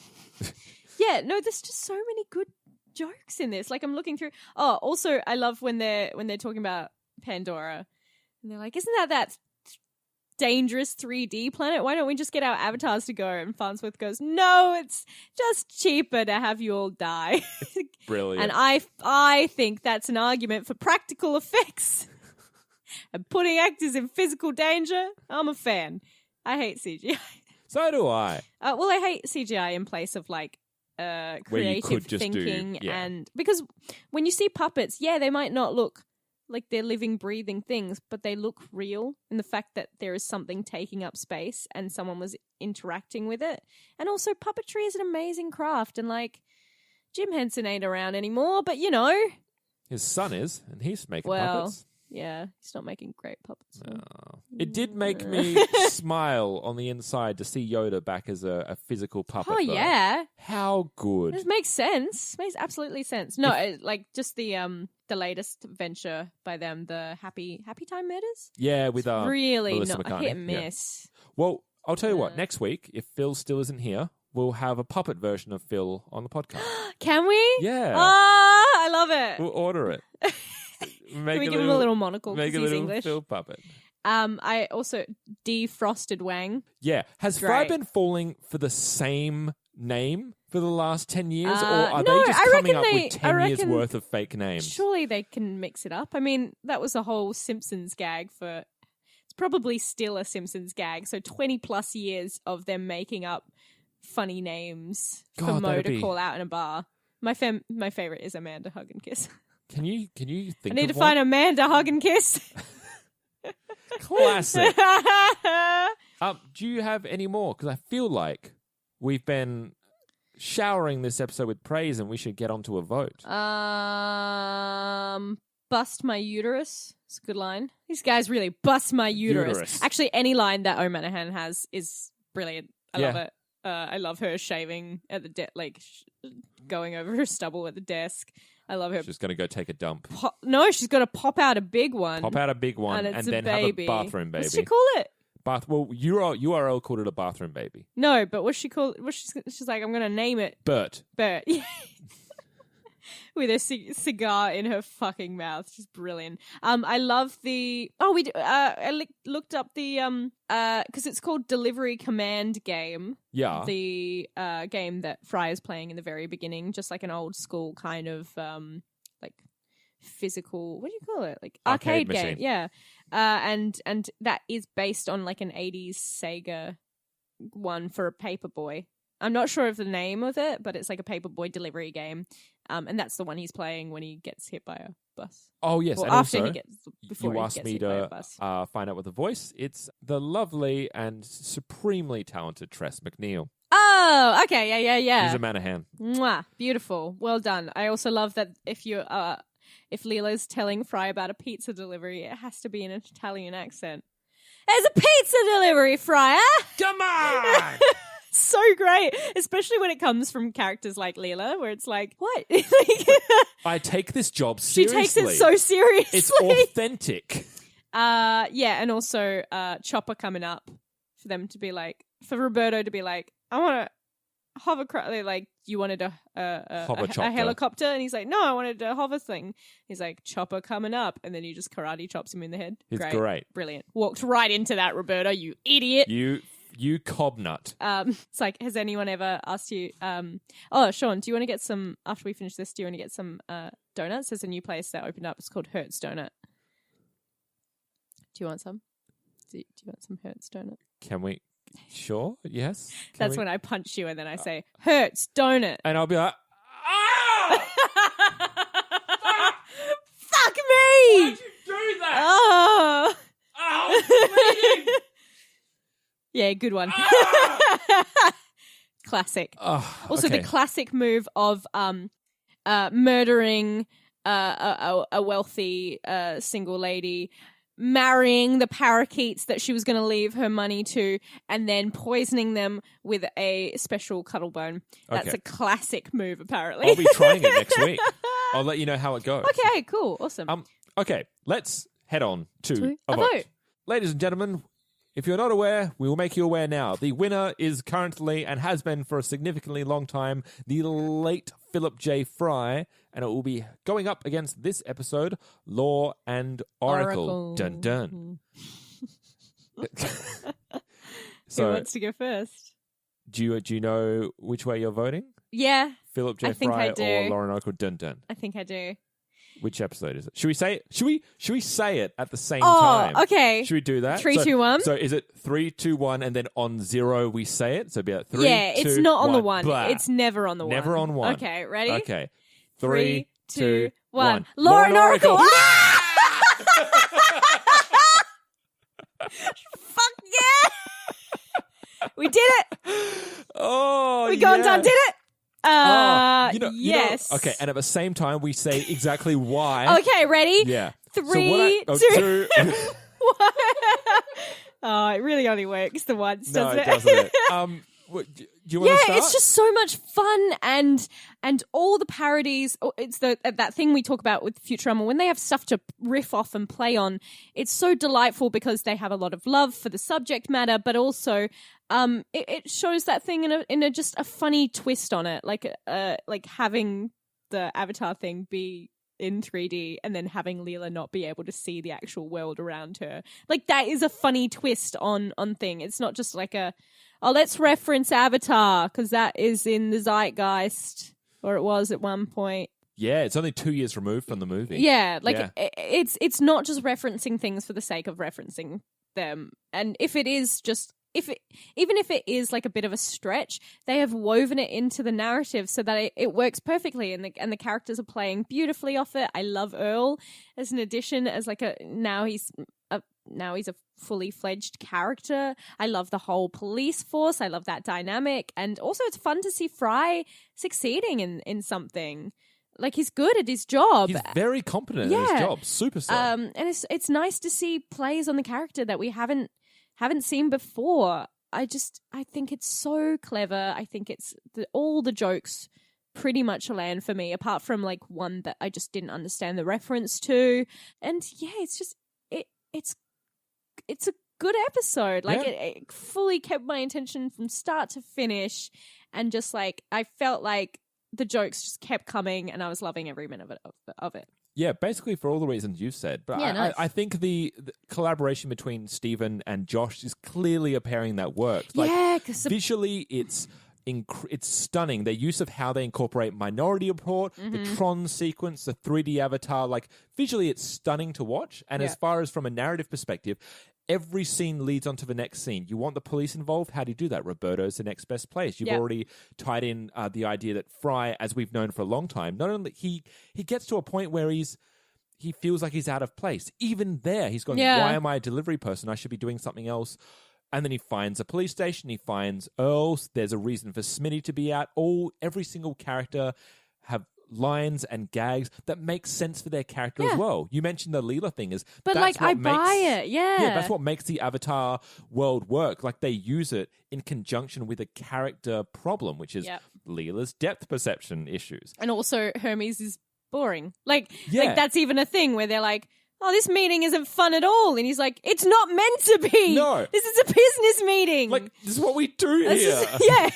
Yeah, no, there's just so many good jokes in this. Like I'm looking through. Oh, also I love when they're talking about Pandora, and they're like, "Isn't that dangerous 3D planet. Why don't we just get our avatars to go? And Farnsworth goes, no, it's just cheaper to have you all die. Brilliant. And I think that's an argument for practical effects and putting actors in physical danger. I'm a fan. I hate CGI. So do I. Well, I hate CGI in place of like creative thinking and because when you see puppets, they might not look like they're living, breathing things, but they look real in the fact that there is something taking up space and someone was interacting with it. And also puppetry is an amazing craft, and like Jim Henson ain't around anymore, but you know. His son is, and he's making puppets. Yeah, he's not making great puppets. No. It did make me smile on the inside to see Yoda back as a physical puppet. Oh, though. yeah. How good. This makes sense. Makes absolutely sense. No, like just the latest venture by them, the Happy Time Murders. Yeah, with really Melissa not McCartney. hit and miss. Yeah. Well, I'll tell you what. Next week, if Phil still isn't here, we'll have a puppet version of Phil on the podcast. Can we? Yeah. I love it. We'll order it. Can we give him a little monocle Make because a he's little English? Phil puppet. I also defrosted Wang. Yeah. Has Fry been falling for the same name for the last 10 years? Or are they just coming up with 10 years worth of fake names? Surely they can mix it up. I mean, that was a whole Simpsons gag for... It's probably still a Simpsons gag. So 20 plus years of them making up funny names for Mo to call out in a bar. My favorite is Amanda Hug and Kiss. Can you think I need to find Amanda Hug and Kiss. Classic. Do you have any more? Because I feel like we've been showering this episode with praise and we should get onto a vote. Bust my uterus. It's a good line. These guys really bust my uterus. Actually, any line that O'Manahan has is brilliant. I love it. I love her shaving at the going over her stubble at the desk. I love her. She's going to go take a dump. No, she's got to pop out a big one. Pop out a big one and then baby. Have a bathroom baby. What's she call it? Well, URL called it a bathroom baby. No, but what's she called? She's like, I'm going to name it Bert. Yeah. With a cigar in her fucking mouth. She's brilliant. I love the... I looked up the... Because it's called Delivery Command Game. Yeah. The game that Fry is playing in the very beginning. Just like an old school kind of like physical... What do you call it? Like arcade game. Yeah. And that is based on like an 80s Sega one for a Paperboy. I'm not sure of the name of it, but it's like a Paperboy delivery game. And that's the one he's playing when he gets hit by a bus. Oh, yes. Or and after also, he gets, before you he asked gets me hit by a bus. to find out what the voice. It's the lovely and supremely talented Tress McNeil. Oh, okay. Yeah. She's a Manahan. Mwah, beautiful. Well done. I also love that if Leela's telling Fry about a pizza delivery, it has to be in an Italian accent. There's a pizza delivery, Fryer! Come on! So great, especially when it comes from characters like Leela, where it's like, what? I take this job seriously. She takes it so seriously. It's authentic. And also Chopper coming up for them to be like, for Roberto to be like, I want to hovercraft. Like, you wanted a helicopter, and he's like, no, I wanted a hover thing. He's like, Chopper coming up, and then he just karate chops him in the head. It's great. Brilliant. Walked right into that, Roberto, you idiot. You cobnut. It's like, has anyone ever asked you, Sean, do you want to get some, after we finish this, do you want to get some donuts? There's a new place that opened up. It's called Hertz Donut. Do you want some? Do you want some Hertz Donut? Can we? Sure, yes. That's when I punch you and then I say, Hertz Donut. And I'll be like, ah! Fuck me! Why'd you do that? Oh! I'm bleeding! Yeah, good one. Classic. Also, okay. the classic move of murdering a wealthy single lady, marrying the parakeets that she was going to leave her money to, and then poisoning them with a special cuddle bone. That's a classic move, apparently. I'll be trying it next week. I'll let you know how it goes. Okay, cool. Awesome. Okay, let's head on to a vote. Ladies and gentlemen, if you're not aware, we will make you aware now. The winner is currently, and has been for a significantly long time, the late Philip J. Fry, and it will be going up against this episode, Law and Oracle. Dun dun. Who So, wants to go first? do you know which way you're voting? Yeah, Philip J. I think Fry I do. or Lauren Oakle? Dun dun. I think I do. Which episode is it? Should we say it? Should we say it at the same Oh, time? okay. Should we do that? 3, 2, 1. So is it 3, 2, 1, and then on 0 we say it? So it'd be like 3, Yeah, it's 2, not on the 1. one. Blah. It's never on the one. Never on 1. Okay, ready? Okay. 3, 2, 1. one. Lauren Oracle. Ah! Fuck yeah! We did it. Oh, We gone done. Did it. Yes. Okay, and at the same time we say exactly why. Okay, ready? Yeah. 3, so 2, 1. Oh, it really only works the once, No, doesn't it doesn't. Do you want to start? it's just so much fun and all the parodies. It's that thing we talk about with Futurama when they have stuff to riff off and play on. It's so delightful because they have a lot of love for the subject matter, but also it shows that thing in a just a funny twist on it, like having the Avatar thing be in 3D and then having Leela not be able to see the actual world around her. Like that is a funny twist on thing. It's not just like let's reference Avatar because that is in the zeitgeist, or it was at one point. Yeah, it's only 2 years removed from the movie. Yeah, like Yeah. it's not just referencing things for the sake of referencing them. And if it is just even if it is like a bit of a stretch, they have woven it into the narrative so that it works perfectly, and the characters are playing beautifully off it. I love Earl as an addition, as like now he's a fully fledged character. I love the whole police force. I love that dynamic, and also it's fun to see Fry succeeding in something. Like he's good at his job. He's very competent at his job. Super so. And it's nice to see plays on the character that we haven't seen before. I think it's so clever. I think it's all the jokes pretty much land for me, apart from like one that I just didn't understand the reference to. And yeah, it's just it's a good episode. Like it fully kept my attention from start to finish, and just like I felt like the jokes just kept coming, and I was loving every minute of it. Yeah, basically for all the reasons you've said. But Yeah, nice. I think the collaboration between Stephen and Josh is clearly a pairing that works. Like, Yeah, because visually, it's stunning. Their use of how they incorporate Minority Report, the Tron sequence, the 3D avatar. Like, visually, it's stunning to watch. And as far as from a narrative perspective, every scene leads on to the next scene. You want the police involved? How do you do that? Roberto's the next best place. You've already tied in the idea that Fry, as we've known for a long time, not only he gets to a point where he feels like he's out of place. Even there, he's going, why am I a delivery person? I should be doing something else. And then he finds a police station. He finds Earl. There's a reason for Smitty to be out. Every single character have lines and gags that make sense for their character as well. You mentioned the Leela thing but like I buy it. Yeah, that's what makes the Avatar world work. Like they use it in conjunction with a character problem, which is Leela's depth perception issues. And also Hermes is boring. Like that's even a thing where they're like, oh, this meeting isn't fun at all. And he's like, it's not meant to be. No. This is a business meeting. Like, this is what we do here. Yeah.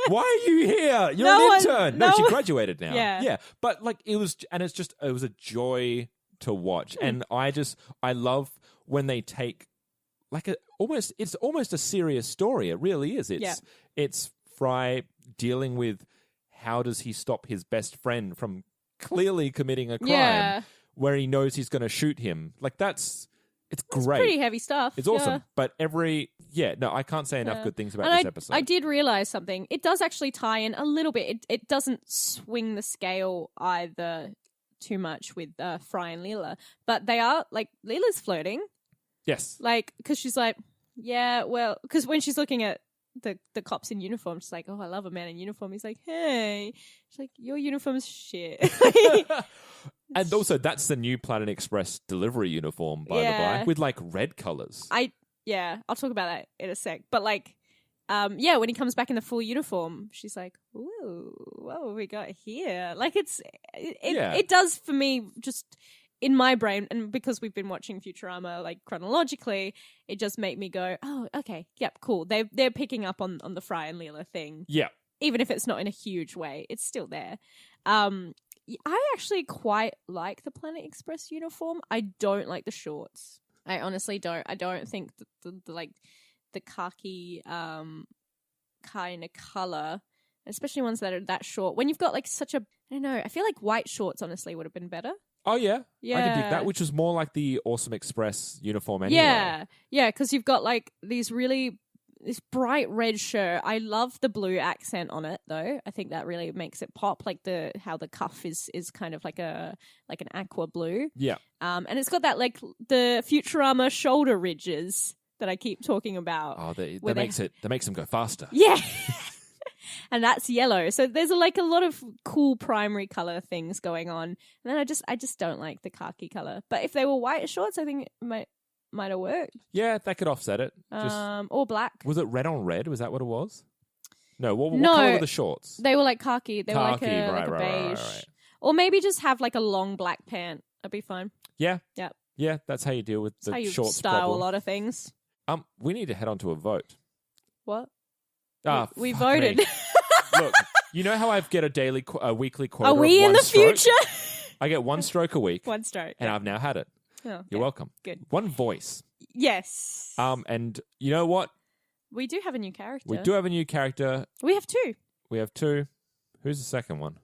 Why are you here? You're an intern. No, she graduated now. Yeah. But like it was a joy to watch. And I love when they take like it's almost a serious story. It really is. It's Fry dealing with how does he stop his best friend from clearly committing a crime where he knows he's going to shoot him. Like it's great. Pretty heavy stuff. It's awesome. But I can't say enough good things about this episode. I did realize something. It does actually tie in a little bit. It doesn't swing the scale either too much with Fry and Leela, but they are like Leela's flirting. Yes. Like, because she's like, yeah, well, because when she's looking at the cops in uniform, she's like, oh, I love a man in uniform. He's like, hey. She's like, your uniform's shit. And also, that's the new Planet Express delivery uniform, by the by, with like red colors. I'll talk about that in a sec. But like, when he comes back in the full uniform, she's like, ooh, what have we got here? Like it does for me just in my brain, and because we've been watching Futurama like chronologically, it just made me go, oh, okay, yep, cool. They're picking up on the Fry and Leela thing. Yeah. Even if it's not in a huge way, it's still there. I actually quite like the Planet Express uniform. I don't like the shorts. I honestly don't. I don't think the khaki kind of color, especially ones that are that short. When you've got like such a, I don't know. I feel like white shorts honestly would have been better. Oh yeah, Yeah. I can dig that. Which was more like the Awesome Express uniform anyway. Yeah, because you've got like this bright red shirt. I love the blue accent on it though. I think that really makes it pop. Like how the cuff is kind of like an aqua blue. Yeah. And it's got that like the Futurama shoulder ridges that I keep talking about. Oh, that makes them go faster. Yeah. And that's yellow. So there's like a lot of cool primary color things going on. And then I just don't like the khaki color. But if they were white shorts, I think it might have worked. Yeah, that could offset it. Or black. Was it red on red? Was that what it was? No. What No, color were the shorts? They were like khaki. They Khaki, were like a, right, like a right, beige. right. Or maybe just have like a long black pant. That'd be fine. Yeah. Yeah. Yeah, that's how you deal with That's how the you shorts style problem. a lot of things. We need to head on to a vote. What? We voted. Me. Look, you know how I get a weekly quota. Are we of in one the stroke? future? I get one stroke a week. One stroke. And I've now had it. Oh, You're welcome. Good. One voice. Yes. And you know what? We do have a new character. We do have a new character. We have two. We have two. Who's the second one?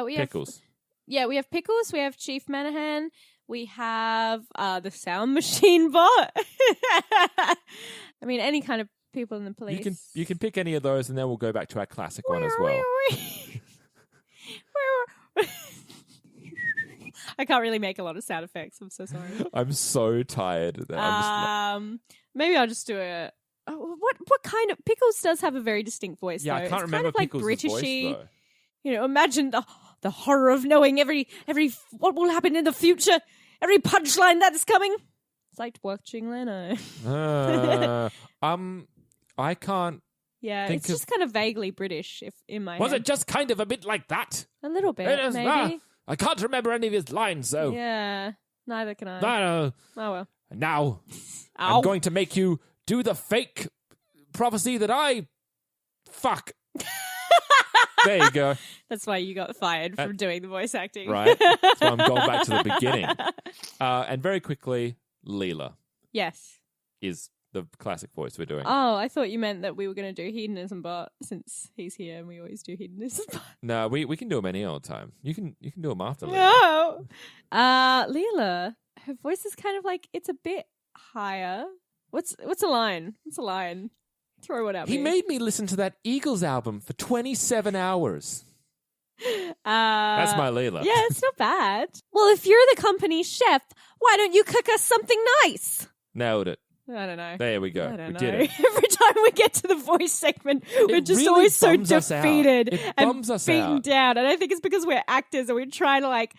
We Pickles. we have Pickles. We have Chief Manahan. We have the sound machine bot. I mean, any kind of people in the police. You can pick any of those, and then we'll go back to our classic one as well. I can't really make a lot of sound effects. I'm so sorry. I'm so tired. Maybe I'll just do a. Oh, what kind of Pickles does have a very distinct voice? Yeah, though. I can't It's remember kind of like Pickles' Britishy. voice though. You know, imagine the horror of knowing every what will happen in the future, every punchline that's coming. It's like watching Leno. I can't. Yeah, think it's just kind of vaguely British, if in my Was head. it just kind of a bit like that? A little bit, It is, maybe. I can't remember any of his lines, so. Yeah, neither can I. Oh well. Now, Ow. I'm going to make you do the fake prophecy that I. Fuck. There you go. That's why you got fired from doing the voice acting. Right. So I'm going back to the beginning. And very quickly, Leela Yes. is the classic voice we're doing. Oh, I thought you meant that we were going to do Hedonism Bot since he's here and we always do Hedonism Bot. No, we can do them any old time. You can do them after Leela. No. Leela, her voice is kind of like, it's a bit higher. What's a line? What's a line? Throw it at me. He made me listen to that Eagles album for 27 hours. That's my Leela. Yeah, it's not bad. Well, if you're the company chef, why don't you cook us something nice? Nailed it. I don't know. There we go. I don't We know. did it. Every time we get to the voice segment, we're just really always so bums us out. defeated It and bums us beaten out. down. And I think it's because we're actors and we're trying to like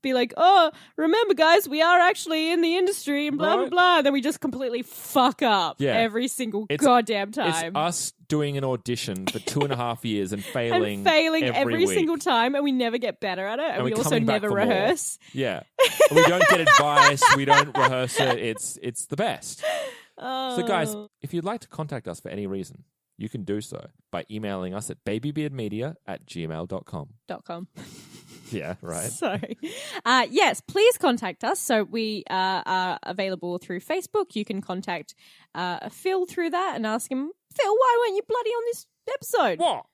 be like, oh, remember guys, we are actually in the industry and blah, blah, Right. blah. And then we just completely fuck up Yeah. every single It's- goddamn It's time. us doing an audition for 2.5 years and failing, and failing every week. single time, and we never get better at it. And we we're also coming back never for more. rehearse. Yeah. We don't get advice. We don't rehearse it. It's the best. Oh. So, guys, if you'd like to contact us for any reason, you can do so by emailing us at babybeardmedia@gmail.com. .com. Yeah, right. Sorry. Yes, please contact us. So we are available through Facebook. You can contact Phil through that and ask him, Phil, why weren't you bloody on this episode? What?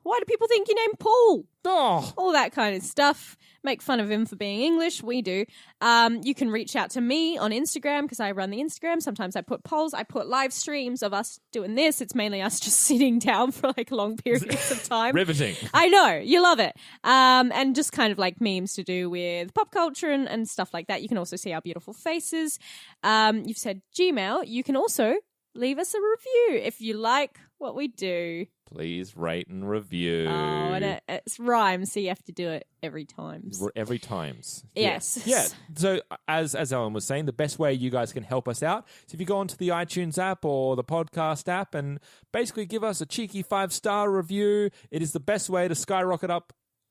Why do people think your name Paul? Oh. All that kind of stuff. Make fun of him for being English. We do. You can reach out to me on Instagram because I run the Instagram. Sometimes I put polls. I put live streams of us doing this. It's mainly us just sitting down for like long periods of time. Riveting. I know. You love it. And just kind of like memes to do with pop culture and stuff like that. You can also see our beautiful faces. You've said Gmail. You can also leave us a review if you like what we do. Please rate and review. Oh, and it's rhymes, so you have to do it every time. Every times. Yes. Yeah. So as Ellen was saying, the best way you guys can help us out is if you go onto the iTunes app or the podcast app and basically give us a cheeky 5-star review. It is the best way to skyrocket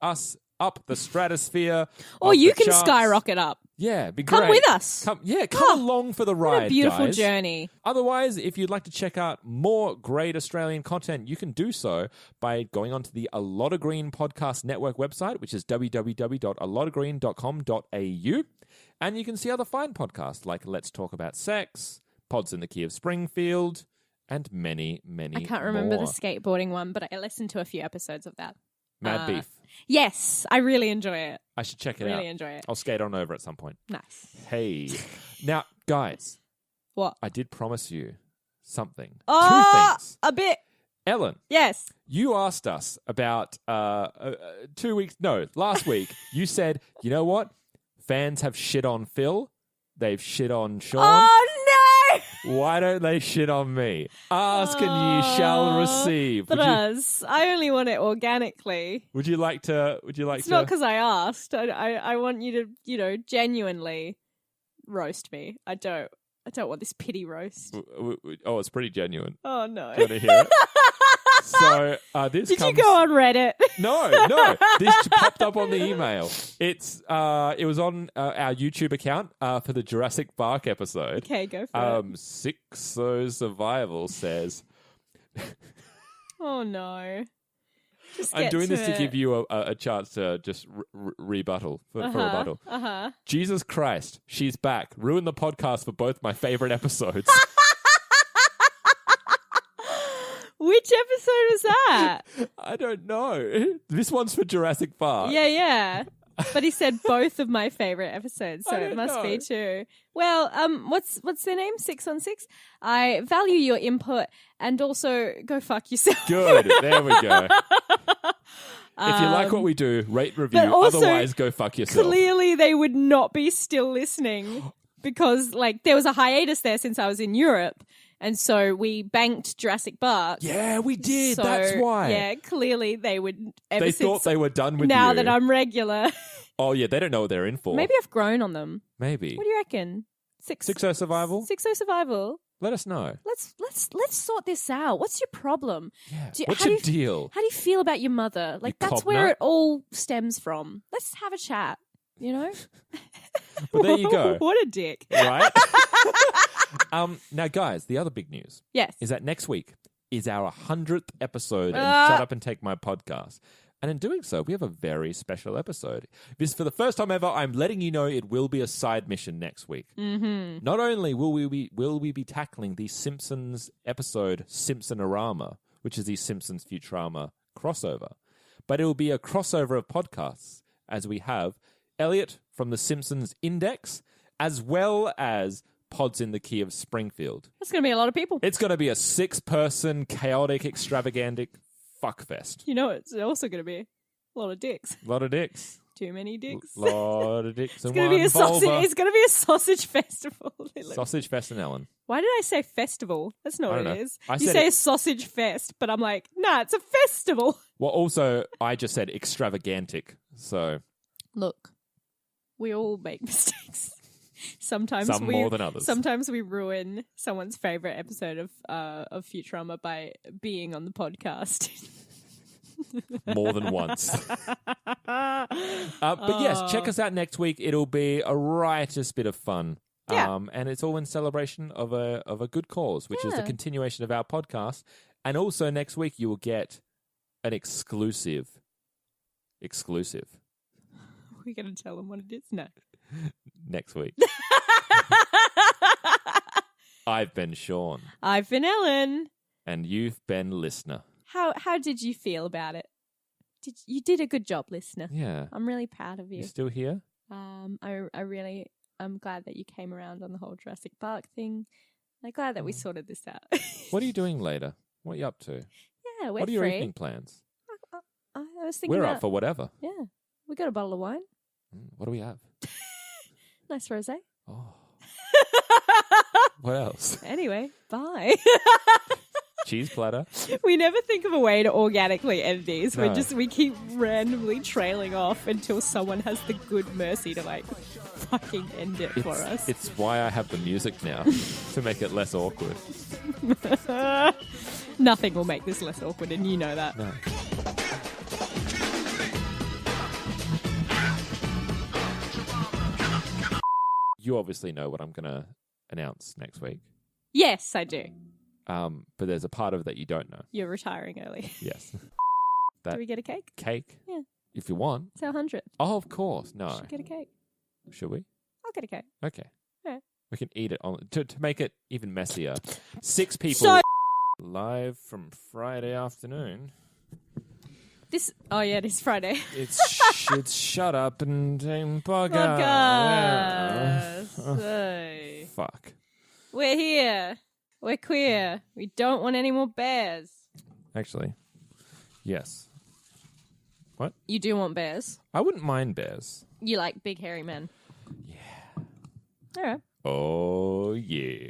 us up the stratosphere. Or of you the can charts. skyrocket up. Yeah, it'd be great. Come with us. Come along for the ride, What a beautiful guys. journey. Otherwise, if you'd like to check out more great Australian content, you can do so by going onto the A Lot of Green Podcast Network website, which is www.alotofgreen.com.au. And you can see other fine podcasts like Let's Talk About Sex, Pods in the Key of Springfield, and many, many I can't remember more. the skateboarding one, but I listened to a few episodes of that. Mad Beef. Yes, I really enjoy it. I should check it out. Really enjoy it. I'll skate on over at some point. Nice. Hey. Now, guys, What? I did promise you something. Oh, 2 things. a bit. Ellen, Yes. you asked us about last week. You said, you know what? Fans have shit on Phil. They've shit on Sean. Oh, no! Why don't they shit on me? Ask and ye shall receive. But I only want it organically. Would you like to? It's not because I asked. I want you to, genuinely roast me. I don't want this pity roast. Oh, it's pretty genuine. Oh, no. Do you want to hear it? So this Did you go on Reddit? No. This popped up on the email. It was on our YouTube account for the Jurassic Park episode. Okay, go for it. Sixo Survival says, Oh, no. Just I'm get doing this to it. give you a chance to just rebuttal for rebuttal. Jesus Christ, she's back. Ruined the podcast for both my favorite episodes. Which episode is that? I don't know. This one's for Jurassic Park. Yeah. But he said both of my favorite episodes, so I it don't must be know. two. Well, what's their name? 6 on 6. I value your input and also go fuck yourself. Good. There we go. If you like what we do, rate, review. but also, Otherwise, go fuck yourself. Clearly, they would not be still listening because, there was a hiatus there since I was in Europe. And so we banked Jurassic Park. Yeah, we did. So, That's why. Yeah, clearly they would. They thought they were done with now you. that I'm regular. Oh, yeah, they don't know what they're in for. Maybe I've grown on them. Maybe. What do you reckon? Sixo Survival? 6-0 survival. Let us know. Let's sort this out. What's your problem? Yeah. Do you- What's how do your you- deal? How do you feel about your mother? That's cob where nut? it all stems from. Let's have a chat. You know? But there you go. What a dick. Right? Now, guys, the other big news Yes. is that next week is our 100th episode of Shut Up and Take My Podcast. And in doing so, we have a very special episode. This, for the first time ever, I'm letting you know it will be a side mission next week. Mm-hmm. Not only will we be tackling the Simpsons episode Simpsonorama, which is the Simpsons Futurama crossover, but it will be a crossover of podcasts as we have Elliot from the Simpsons Index, as well as Pods in the Key of Springfield. That's going to be a lot of people. It's going to be a 6-person, chaotic, extravagantic fuckfest. You know, it's also going to be a lot of dicks. A lot of dicks. Too many dicks. A lot of dicks and It's going to be a sausage. vulva. It's going to be a sausage festival. Sausage Fest and Ellen. Why did I say festival? That's not I what don't it know. is. I You said say it- a sausage fest, but I'm like, nah, it's a festival. Well, also, I just said extravagantic. So, Look, we all make mistakes. Sometimes some we more than others. Sometimes we ruin someone's favorite episode of Futurama by being on the podcast. More than once. But yes, check us out next week. It'll be a riotous bit of fun. Yeah. And it's all in celebration of a good cause, which is the Yeah. continuation of our podcast. And also next week you will get an exclusive. We're going to tell them what it is? No. Next week. I've been Sean. I've been Ellen. And you've been listener. How did you feel about it? You did a good job, listener. Yeah. I'm really proud of you. You still here? I'm glad that you came around on the whole Jurassic Park thing. I'm glad that we sorted this out. What are you doing later? What are you up to? Yeah, we're What are your free. evening plans? I was thinking We're about, up for whatever. Yeah, we got a bottle of wine. What do we have? Nice rosé. Oh. What else? Anyway, bye. Cheese platter. We never think of a way to organically end these. No. We keep randomly trailing off until someone has the good mercy to fucking end it for us. It's why I have the music now, to make it less awkward. Nothing will make this less awkward, and you know that. No. you obviously know what I'm going to announce next week. Yes, I do. But there's a part of it that you don't know. You're retiring early. Yes. Do we get a cake? Cake? Yeah. If you want. It's our 100th. Oh, of course. No. Should get a cake. Should we? I'll get a cake. Okay. Yeah. We can eat it on to make it even messier. 6 people So- live from Friday afternoon. It is Friday. It's shut up and bugger. Podcast. Fuck. We're here. We're queer. We don't want any more bears. Actually, yes. You do want bears? I wouldn't mind bears. You like big hairy men? Yeah. All right. Oh yeah.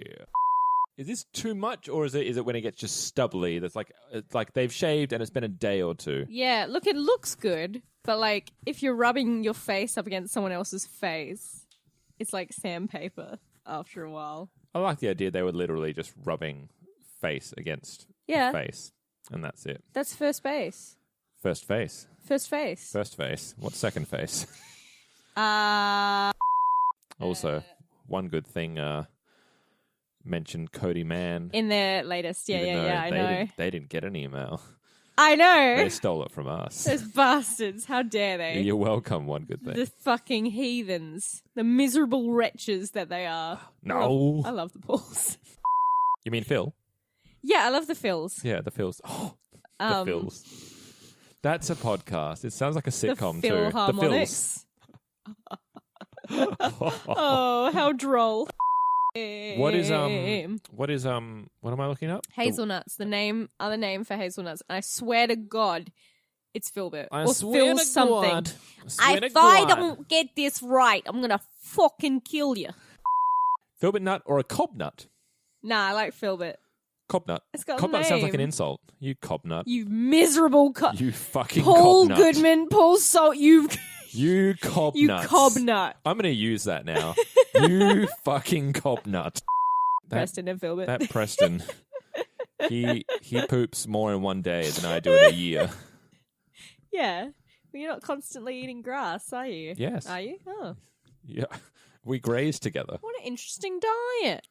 Is this too much, or is it when it gets just stubbly? That's like it's like they've shaved and it's been a day or two. Yeah. Look, it looks good, but like if you're rubbing your face up against someone else's face, it's like sandpaper after a while. I like the idea they were literally just rubbing face against face, and that's it. That's first base. First face. First face. First face. What's second face? Also, one good thing mentioned Cody Mann. In their latest, I know. They didn't get an email. I know. They stole it from us. Those bastards. How dare they? You're welcome, one good thing. The fucking heathens. The miserable wretches that they are. No. I love the Pauls. You mean Phil? Yeah, I love the Phils. Yeah, the Phils. Oh, the Phils. That's a podcast. It sounds like a sitcom the too. Philharmonics. The Phils. Oh, how droll. What am I looking up? Hazelnuts, other name for hazelnuts. And I swear to God, it's Filbert. I or swear Phil to something. God. I swear to If I God. don't get this right, I'm gonna fucking kill you. Filbert nut or a cob nut? Nah, I like Filbert. Cob nut. It's got a Cob nut sounds like an name. insult. You cob nut. You miserable You fucking Paul cob nut. Goodman, Paul Salt, you cob you nuts. cob nut. I'm going to use that now. You fucking cob nut. Preston and Filbert. That Preston. He poops more in one day than I do in a year. Yeah. Well, you're not constantly eating grass, are you? Yes. Are you? Oh. Yeah. We graze together. What an interesting diet.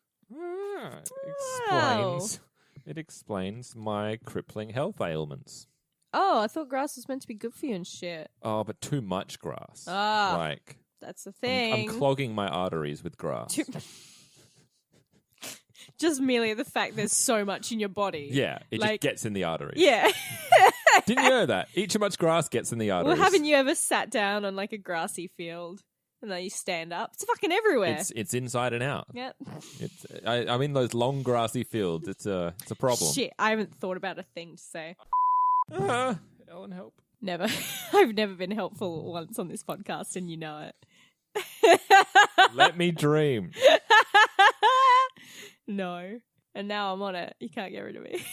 It explains my crippling health ailments. Oh, I thought grass was meant to be good for you and shit. Oh, but too much grass. Ah. Like, That's the thing. I'm clogging my arteries with grass. Just merely the fact there's so much in your body. Yeah, it Like- just gets in the arteries. Yeah. Didn't you know that? Eat too much grass gets in the arteries. Well, haven't you ever sat down on like a grassy field and then you stand up? It's fucking everywhere. It's inside and out. Yep. I'm in those long grassy fields. It's a problem. Shit, I haven't thought about a thing to say. Ellen, help. Never. I've never been helpful once on this podcast, and you know it. Let me dream. No. And now I'm on it. You can't get rid of me.